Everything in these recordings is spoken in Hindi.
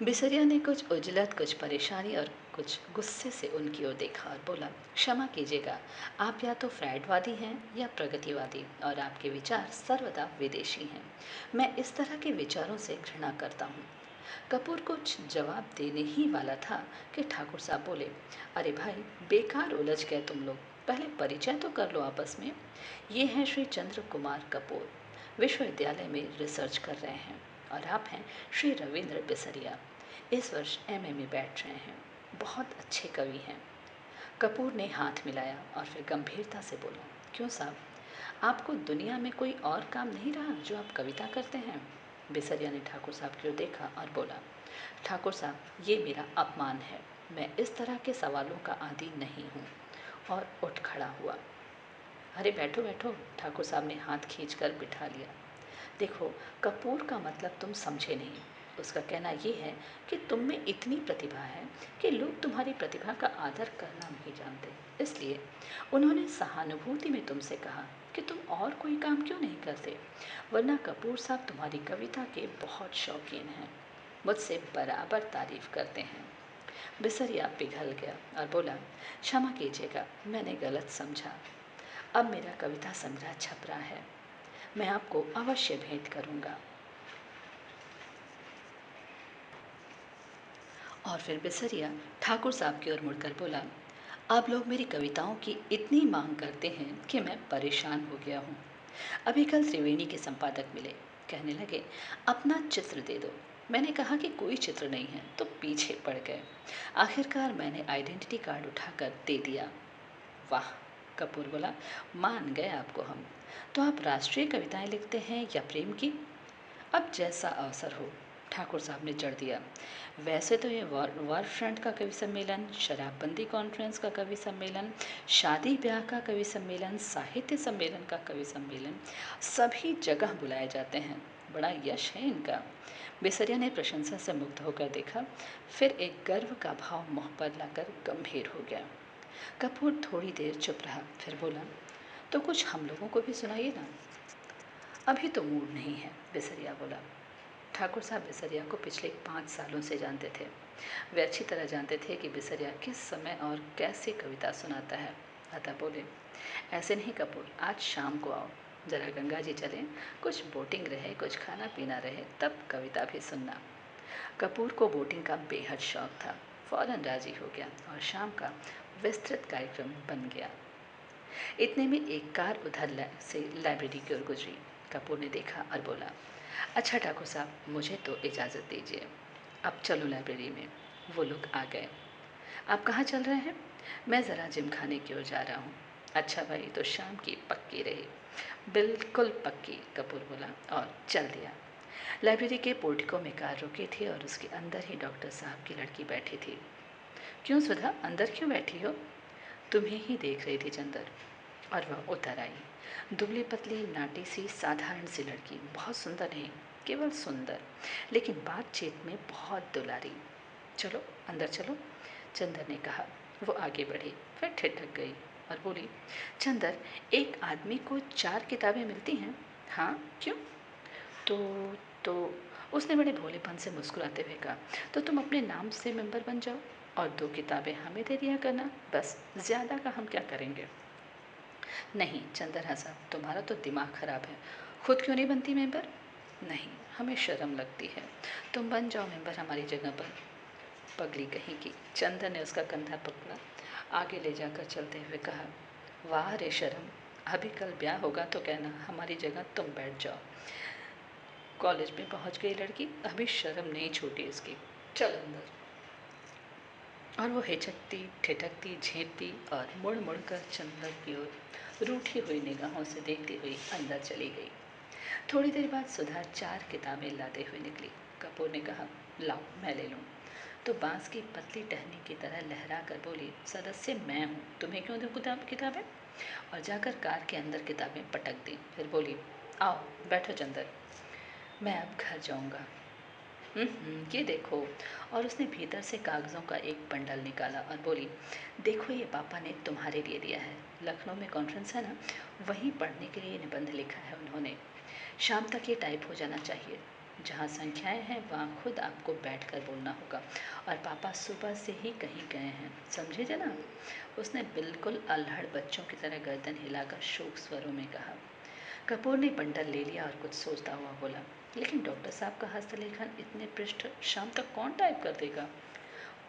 बिसरिया ने कुछ उजलत, कुछ परेशानी और कुछ गुस्से से उनकी ओर देखा और बोला, क्षमा कीजिएगा, आप या तो फ्राइडवादी हैं या प्रगतिवादी, और आपके विचार सर्वदा विदेशी हैं। मैं इस तरह के विचारों से घृणा करता हूँ। कपूर कुछ जवाब देने ही वाला था कि ठाकुर साहब बोले, अरे भाई, बेकार उलझ गए तुम लोग, पहले परिचय तो कर लो आपस में। ये हैं श्री चंद्र कुमार कपूर, विश्वविद्यालय में रिसर्च कर रहे हैं, और आप हैं श्री रविंद्र बिसरिया, इस वर्ष एमए में बैठ रहे हैं, बहुत अच्छे कवि हैं। कपूर ने हाथ मिलाया और फिर गंभीरता से बोला, क्यों साहब, आपको दुनिया में कोई और काम नहीं रहा जो आप कविता करते हैं? बिसरिया ने ठाकुर साहब की ओर देखा और बोला, ठाकुर साहब, ये मेरा अपमान है, मैं इस तरह के सवालों का आदी नहीं हूँ, और उठ खड़ा हुआ। अरे बैठो बैठो, ठाकुर साहब ने हाथ खींचकर बिठा लिया। देखो, कपूर का मतलब तुम समझे नहीं। उसका कहना ये है कि तुम में इतनी प्रतिभा है कि लोग तुम्हारी प्रतिभा का आदर करना नहीं जानते। इसलिए उन्होंने सहानुभूति में तुमसे कहा कि तुम और कोई काम क्यों नहीं करते, वरना कपूर साहब तुम्हारी कविता के बहुत शौकीन हैं, मुझसे बराबर तारीफ करते हैं। बिसरिया पिघल गया और बोला, क्षमा कीजिएगा, मैंने गलत समझा। अब मेरा कविता संग्रह छप रहा है, मैं आपको अवश्य भेंट करूंगा। और फिर बिसरिया ठाकुर साहब की ओर मुड़कर बोला, आप लोग मेरी कविताओं की इतनी मांग करते हैं कि मैं परेशान हो गया हूँ। अभी कल त्रिवेणी के संपादक मिले, कहने लगे, अपना चित्र दे दो। मैंने कहा कि कोई चित्र नहीं है, तो पीछे पड़ गए। आखिरकार मैंने आइडेंटिटी कार्ड उठाकर दे दिया। वाह, कपूर बोला, मान गए आपको हम। तो आप राष्ट्रीय कविताएं लिखते हैं या प्रेम की? अब जैसा अवसर हो, ठाकुर साहब ने जड़ दिया। वैसे तो ये वार फ्रंट का कवि सम्मेलन, शराबबंदी कॉन्फ्रेंस का कवि सम्मेलन, शादी ब्याह का कवि सम्मेलन, साहित्य सम्मेलन का कवि सम्मेलन, सभी जगह बुलाए जाते हैं। बड़ा यश है इनका। बिसरिया ने प्रशंसा से मुग्ध होकर देखा, फिर एक गर्व का भाव मुँह पर लाकर गंभीर हो गया। कपूर थोड़ी देर चुप रहा, फिर बोला, तो कुछ हम लोगों को भी सुनाइए ना। अभी तो मूड नहीं है, बिसरिया बोला। ठाकुर साहब बिसरिया को पिछले 5 सालों से जानते थे। वे अच्छी तरह जानते थे कि बिसरिया किस समय और कैसे कविता सुनाता है। अतः बोले, ऐसे नहीं कपूर, आज शाम को आओ, जरा गंगा जी चलें, कुछ बोटिंग रहे, कुछ खाना पीना रहे, तब कविता भी सुनना। कपूर को बोटिंग का बेहद शौक था। फौरन राजी हो गया और शाम का विस्तृत कार्यक्रम बन गया। इतने में एक कार उधर से लाइब्रेरी की ओर गुजरी। कपूर ने देखा और बोला, अच्छा ठाकुर साहब, मुझे तो इजाज़त दीजिए, अब चलो लाइब्रेरी में। वो लोग आ गए। आप कहाँ चल रहे हैं? मैं ज़रा जिम खाने की ओर जा रहा हूँ। अच्छा भाई, तो शाम की पक्की रही। बिल्कुल पक्की, कपूर बोला और चल दिया। लाइब्रेरी के पोर्टिको में कार रुकी थी और उसके अंदर ही डॉक्टर साहब की लड़की बैठी थी। क्यों सुधा, अंदर क्यों बैठी हो? तुम्हें ही देख रही थी चंदर। और वह उतर आई। दुबली पतली नाटी सी साधारण सी लड़की, बहुत सुंदर नहीं, केवल सुंदर, लेकिन बातचीत में बहुत दुलारी। चलो अंदर चलो, चंदर ने कहा। वो आगे बढ़ी, फिर ठिठक गई और बोली, चंदर, एक आदमी को 4 किताबें मिलती हैं? हाँ, क्यों? तो तो उसने बड़े भोलेपन से मुस्कुराते हुए कहा, तो तुम अपने नाम से मेंबर बन जाओ और 2 किताबें हमें दे दिया करना, बस, ज़्यादा का हम क्या करेंगे? नहीं, चंदर हंसा, तुम्हारा तो दिमाग खराब है, खुद क्यों नहीं बनती मेंबर? नहीं, हमें शर्म लगती है, तुम बन जाओ मेंबर हमारी जगह पर। पगली कहीं की। चंदर ने उसका कंधा पकड़ा, आगे ले जाकर चलते हुए कहा, वाह रे शर्म, अभी कल ब्याह होगा तो कहना हमारी जगह तुम बैठ जाओ। कॉलेज में पहुंच गई लड़की, अभी शर्म नहीं छूटी इसकी, चल अंदर। और वो हिचकती, ठिठकती, झेंपती और मुड़ मुड़ कर चंदर की ओर रूठी हुई निगाहों से देखती हुई अंदर चली गई। थोड़ी देर बाद सुधा 4 किताबें लाते हुए निकली। कपूर ने कहा, लाओ मैं ले लूँ। तो बांस की पतली टहनी की तरह लहरा कर बोली, सदस्य मैं हूँ, तुम्हें क्यों दूँ किताबें? और जाकर कार के अंदर किताबें पटक दी। फिर बोली, आओ बैठो चंदर, मैं अब घर जाऊँगा। ये देखो। और उसने भीतर से कागज़ों का एक बंडल निकाला और बोली, देखो ये पापा ने तुम्हारे लिए दिया है, लखनऊ में कॉन्फ्रेंस है ना, वहीं पढ़ने के लिए निबंध लिखा है उन्होंने, शाम तक ये टाइप हो जाना चाहिए। जहाँ संख्याएं हैं वहाँ खुद आपको बैठकर बोलना होगा, और पापा सुबह से ही कहीं गए हैं, समझे जनाब? उसने बिल्कुल अल्हड़ बच्चों की तरह गर्दन हिलाकर शोक स्वरों में कहा। कपूर ने बंडल ले लिया और कुछ सोचता हुआ बोला, लेकिन डॉक्टर साहब का हस्तलेखन इतने पृष्ठ शाम तक कौन टाइप कर देगा?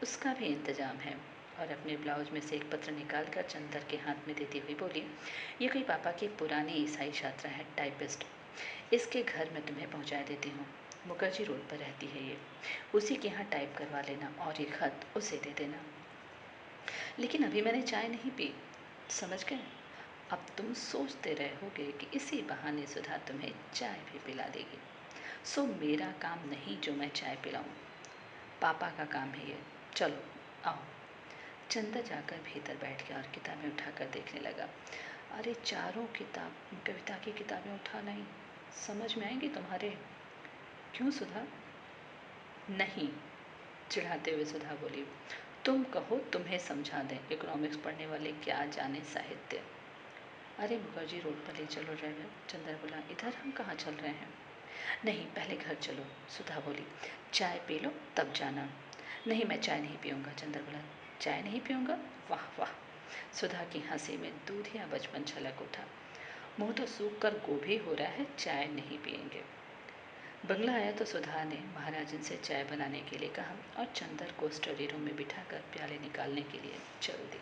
उसका भी इंतजाम है। और अपने ब्लाउज में से एक पत्र निकालकर चंदर के हाथ में देती हुई बोली, ये कोई पापा की पुरानी ईसाई छात्रा है, टाइपिस्ट। इसके घर में तुम्हें पहुंचा देती हूँ। मुखर्जी रोड पर रहती है ये। उसी के यहाँ टाइप करवा लेना और ये खत उसे दे देना। लेकिन अभी मैंने चाय नहीं पी, समझ गए? अब तुम सोचते रहोगे कि इसी बहाने सुधा तुम्हें चाय भी पिला देगी। सो मेरा काम नहीं जो मैं चाय पिलाऊं, पापा का काम है ये। चलो आओ। चंदा जाकर भीतर बैठ गया और किताबें उठाकर देखने लगा। अरे चारों किताब कविता की किताबें उठा नहीं, समझ में आएंगी तुम्हारे? क्यों सुधा? नहीं, चिढ़ाते हुए सुधा बोली, तुम कहो तुम्हें समझा दें, इकोनॉमिक्स पढ़ने वाले क्या जाने साहित्य। अरे मुखर्जी रोड पर ले चलो ड्राइवर, चंदर बोला। इधर हम कहाँ चल रहे हैं? नहीं, पहले घर चलो, सुधा बोली। चाय पी लो तब जाना। नहीं, मैं चाय नहीं पीऊँगा, चंदर बोला। चाय नहीं पीऊँगा? वाह वाह! सुधा की हंसी में दूधिया बचपन छलक उठा। मुँह तो सूख कर गोभी हो रहा है, चाय नहीं पियेंगे। बंगला आया तो सुधा ने महाराजन से चाय बनाने के लिए कहा और चंदर को स्टडी रूम में बिठाकर प्याले निकालने के लिए चल दी।